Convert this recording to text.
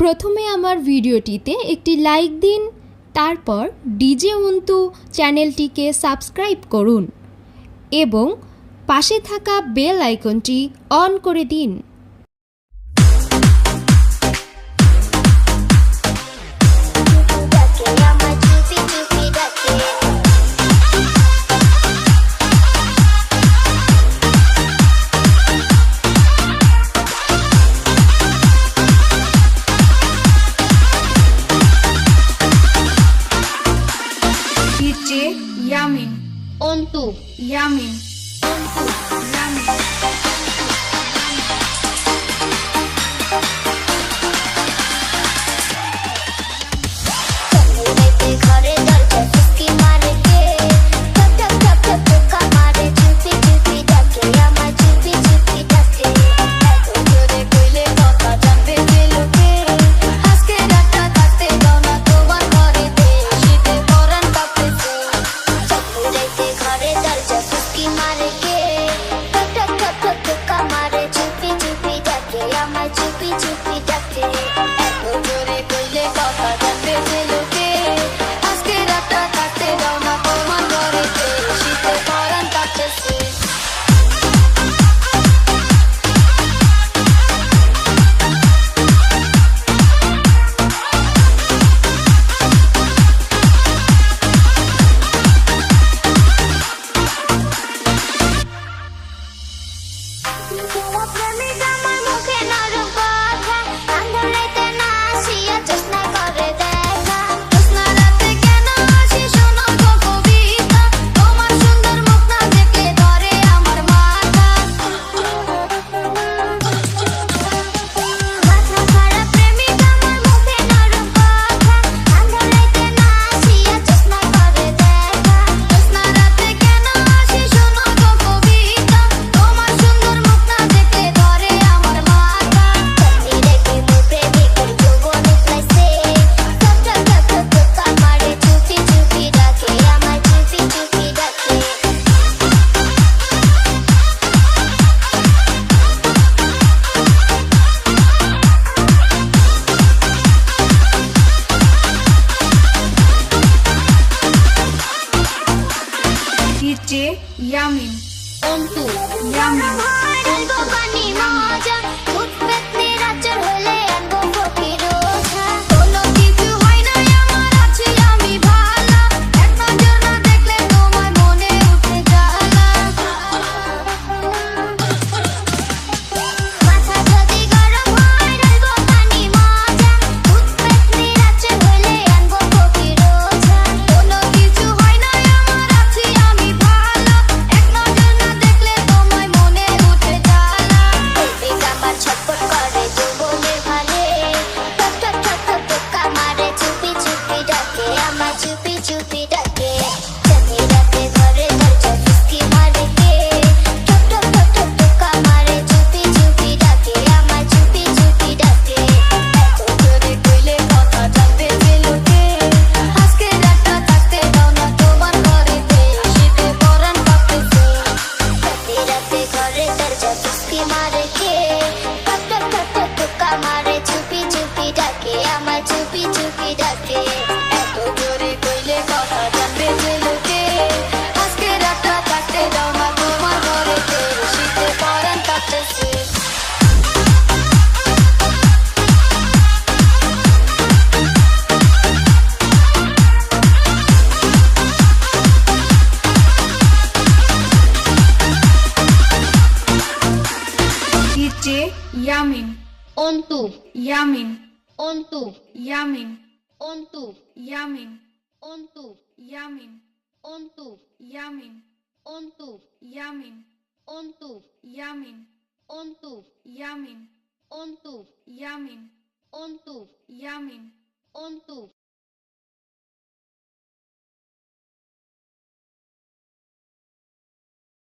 প্রথমে আমার ভিডিওটিতে একটি লাইক দিন, তারপর ডিজে অন্তু চ্যানেলটিকে সাবস্ক্রাইব করুন এবং পাশে থাকা বেল আইকনটি অন করে দিন। Yamin Ontu Yamin Ontu Yamin Ontu Yamin Yamin Ontu Yamin Ontu Yamin Ontu Yamin Ontu Yamin Ontu Yamin Ontu Yamin Ontu Yamin Ontu Yamin Ontu Yamin Ontu Yamin Ontu